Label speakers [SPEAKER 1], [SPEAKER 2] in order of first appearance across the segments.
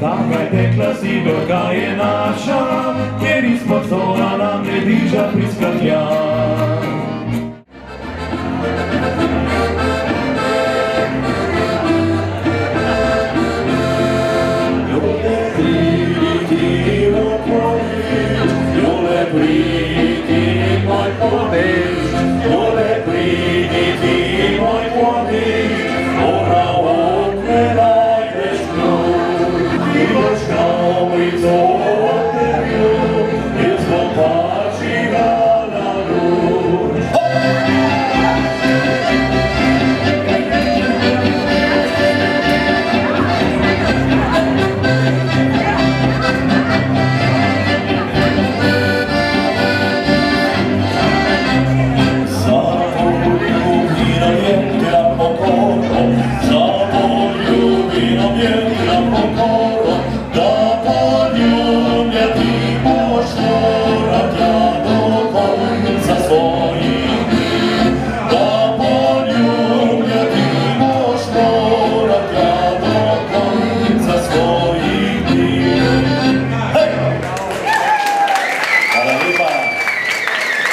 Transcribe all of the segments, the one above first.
[SPEAKER 1] Taka je tekla Sigorka je naša, jer ispod stola nam je diža priskatlja.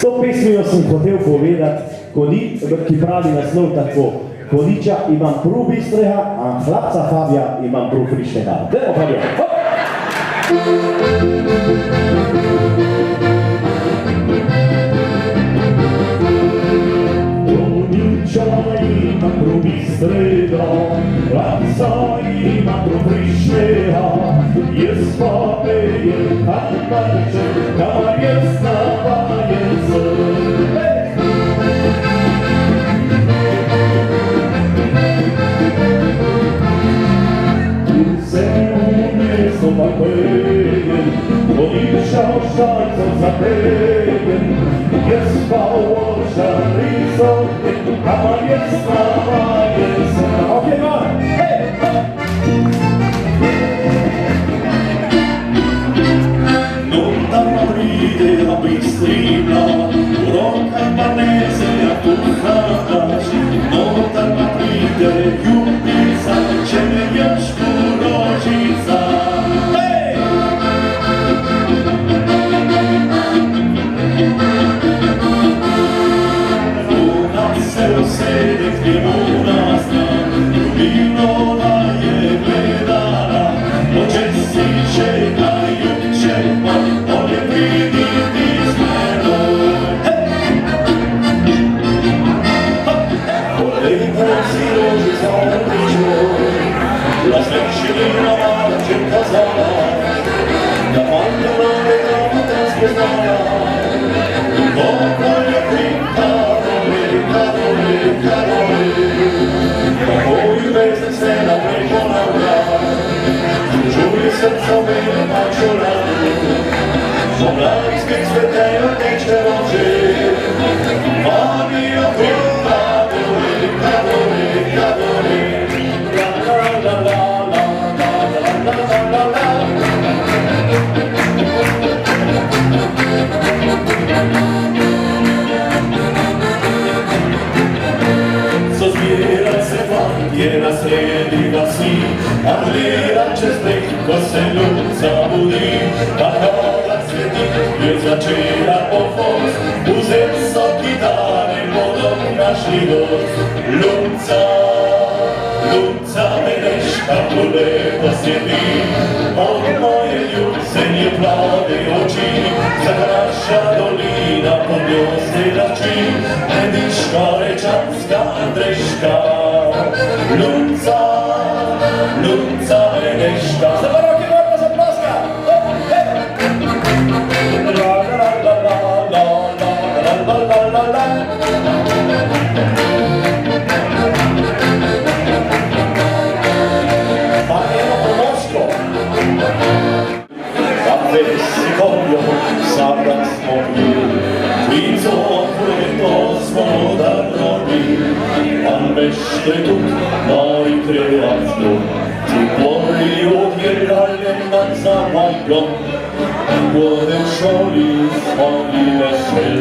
[SPEAKER 2] To pesmijo sem hotel povedati, ki pravi naslov tako: Koniča imam prav bistrega, a hlapca Fabija imam prav frišnega. Dajmo Fabija! Koniča imam prav bistrega, hlapca imam prav frišnega, jaz pa pejem kamarček, kamar jaz navajen sem. Pa pejem, Koniča šalcov zapejem, jaz pa ožar rizotem, kamar jaz navajen sem. Ok, gor! No, da pa pride na bistrina, v rokah pa nese ja tuha daš, no, da pa pride ljubica, če me jaško rožica. Sedek njemu nastan, ljubino da je gledala, očesi čekaju čepa, on je priditi s menom. Polejka si rožica odličoj, razrešenina malčinka znala, da fanta nove dramata spoznala, duboko je printa. Pokoj vezne se naprej ponavlja, čuje srca mene mačola, po mladinskih svetejo teče noči, Fabija printa, dolika, dolika, dolika, la la la la la la la la la. Zbierat se fantje na sredi vasi, a gledat čez breg, ko se ljubca budi, a kada cveti je začela povoz, vzet so kitare podobna živost. Ljubca, ljubca meneška po lepo sjedi, od moje ljubcenje plave oči, zagraša dolina pod njo se dači, Mediška, Rečanska, Andreška, Ljubca, Ljubca meneška. Za baroke moramo zaplaska! La la la la la la la la la la. Pa eno pomoško. Kakve si koljo, sabrak smo bili, Vico appunto smodarno lì, al vestito noi creato, ti puoi odierare mazza guaglio, cuore scioli, sfogli le scel,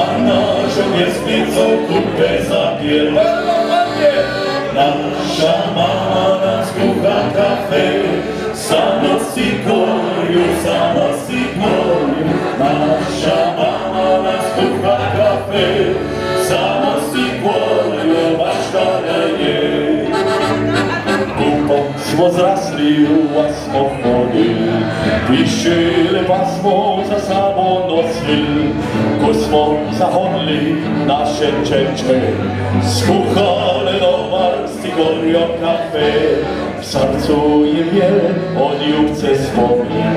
[SPEAKER 2] a naso mi spizzo cuppe zapier, nascia mamma na scucha caffè, samo si gorju, naša mama nas kuha kafe, samo si gorju, baš kada je. Kupo smo zrasli, u vas smo hodili, pišili pa smo za samo nosili, ko smo zahodili naše čeče, skuhali dobar si gorjo kafe, v srcu je miel od ljubce spomin,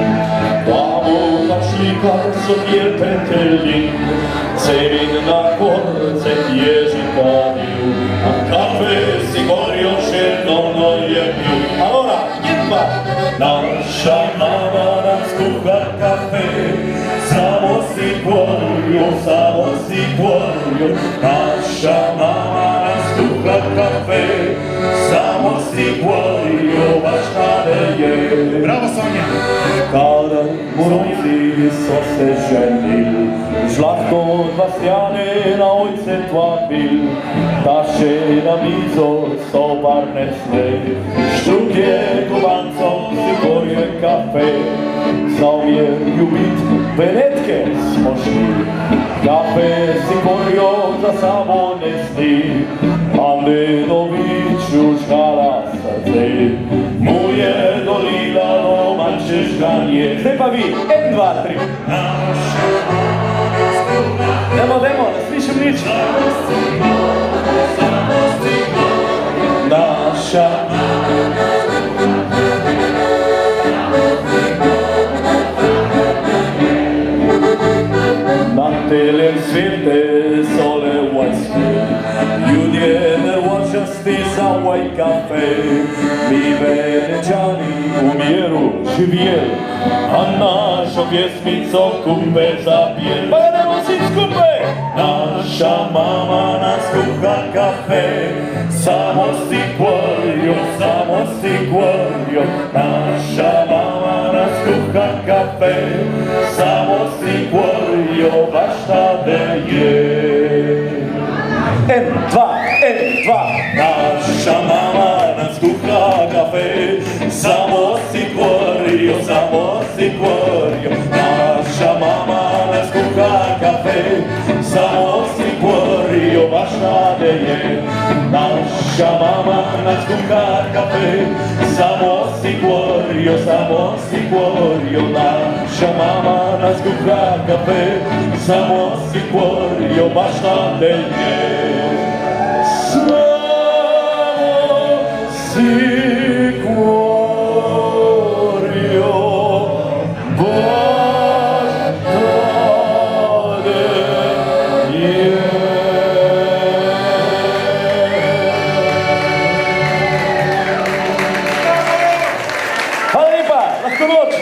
[SPEAKER 2] tamo našli kar so miel petelin, cevin na korce ježi kadil, a kafe si gorjo še novno je pil. Allora, jedva! Naša mama nas kuha kafe, samo si gorjo, naša mama nas kuha kafe, samo si gorjo, baš kada je.
[SPEAKER 1] Bravo, Sonja!
[SPEAKER 2] Kada morozi so se ženili, žlahto dva stjane na ojcet vabil, da še na mizo so bar nesle, štrukje kubancom si gorje kafe, za umje ljubit venetke smo šli, kafe si gorjo za samo nesli, Andenoviću žgala srce, mu je dolila domače žganje. Zdaj pa vi, 1, 2, 3. Demo, ne slišim nič. Naša na telem svete sole vojske, ljudje nervočasti za ovaj kafe, mi Veneđani u miru živjeli, a našo pjesmico kupe zapijel. Pa idemo svi skupe! Naša mama nas kuha kafe, samo si gorjo, naša mama nas kuha kafe, samo si gorjo, baš tada je. 1, 2, naša mama nas kuha kafe, samo si gorjo, naša mama nas kuha kafe, samo si gorjo, baš tada je. Naša mama nas kuha kafe, samo si gorjo, naša mama nas kuha kafe, samo si gorjo, baš tada je. Samo si gorjo, baš tada je. Hvala lijepa, lahko noč!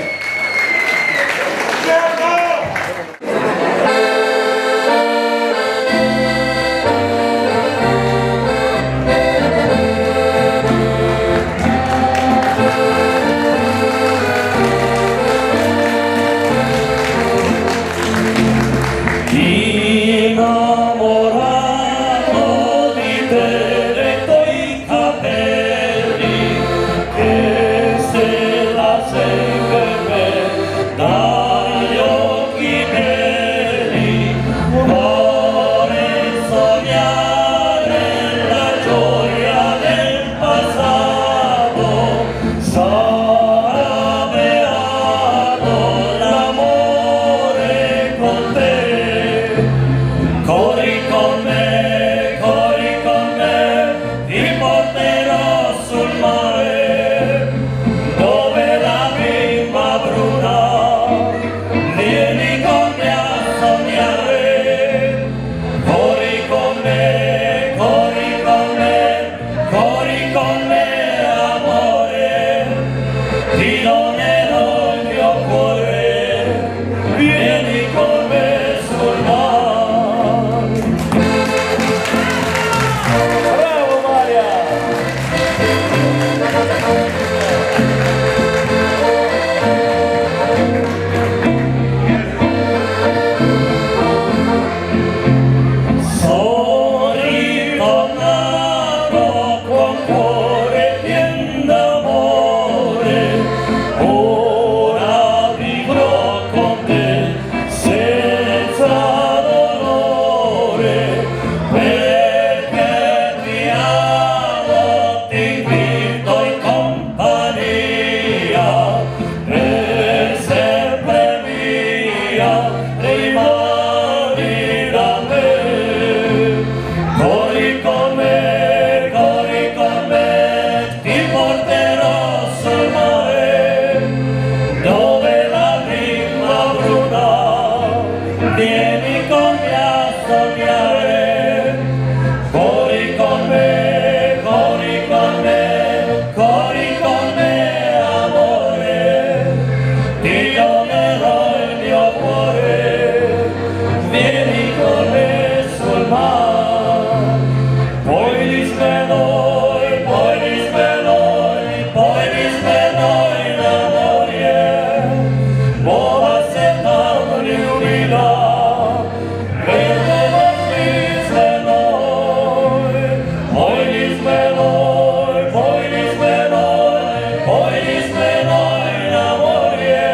[SPEAKER 1] izmenoj na morje,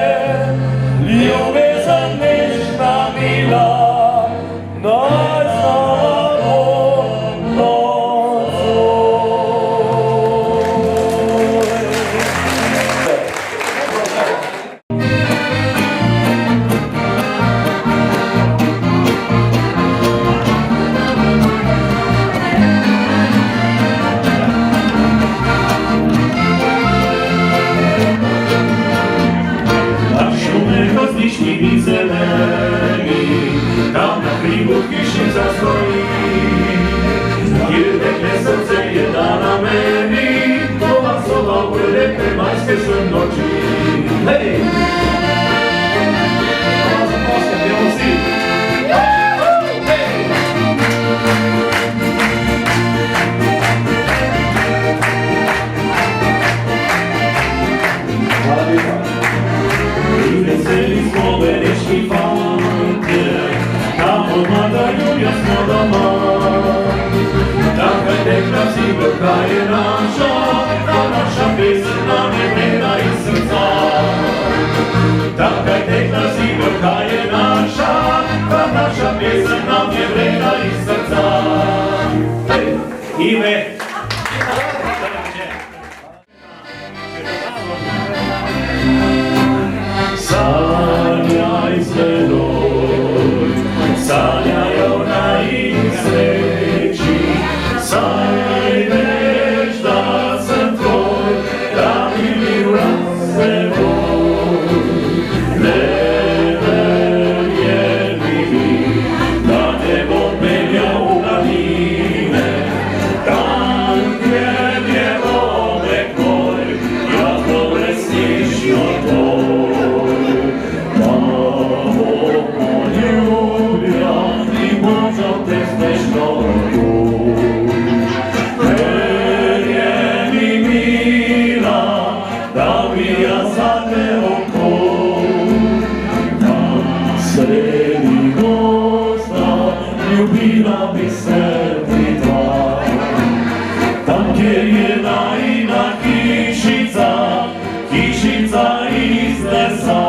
[SPEAKER 1] ljubezan nešna mila, naj znamo
[SPEAKER 2] i zeleni, tam na hribu hišnica stoji. Kirdekne srce je dana meni, ova soba u lepe majske su noći. Hej! Hvala za posljednje, evo si! Hvala lijepa! Veseli smo venečki fante, tamo odmadaju jasno doma. Taka je tekla zibelka je naša, a naša pesem nam je vrena iz srca. Taka je tekla zibelka je naša, a naša pesem nam je vrena iz srca. Ime! Sanjaj zvedoj, sanjaj ona i sreći, sanjaj već da sam tvoj, da mi miran se boj. Ne verjeli mi, da te Bog menja u planine, tam gdje je ove tvoj, ja dobre snišnjo tvoj. Sredi gosta, ljubila bi se ti dva. Tam gdje je najina kišica, kišica iz lesa.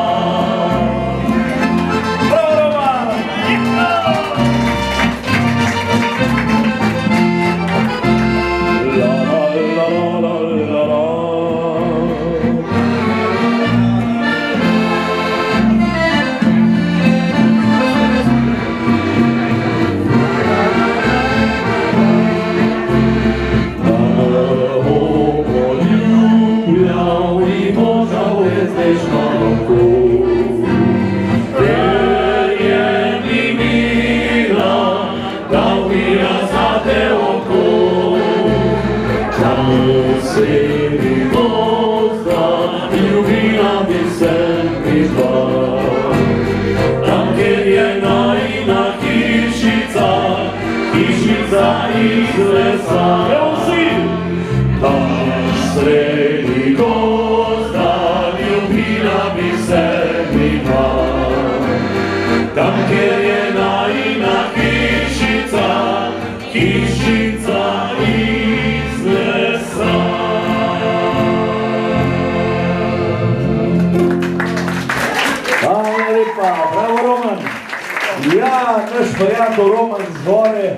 [SPEAKER 2] Sredi gosta, ljubila bi se mi dva. Tam gdje je najina kišica, kišica iz lesa. Evo si! Tam sredi gosta, ljubila bi se mi dva. Tam gdje je najina kišica, kišica iz lesa.
[SPEAKER 3] Bravo Roman! Ja, naš prijatelj Roman z gore.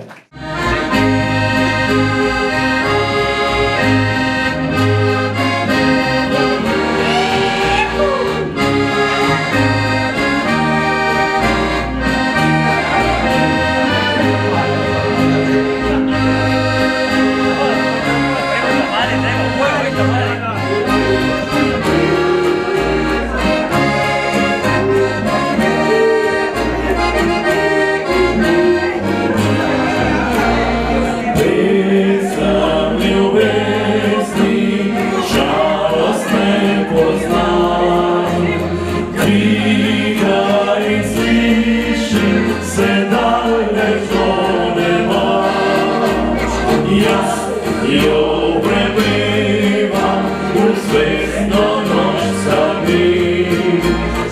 [SPEAKER 2] Jo prebivam u zvezdno noć sami,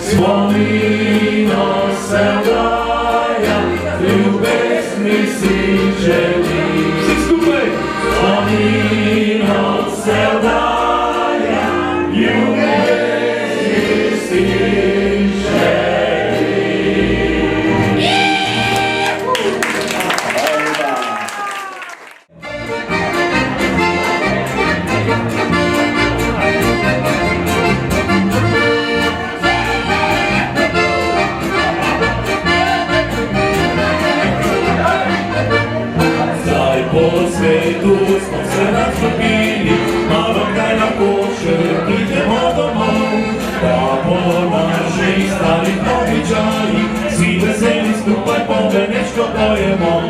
[SPEAKER 2] spomino se daja, ljubesni si želi. Svi skupaj! Spomino se daja,
[SPEAKER 1] Zdaj po svetu smo se razstopili, malo kaj na košer, idemo domov. Pa po naših starih običajih, vsi veseli skupaj po venečko pojemo.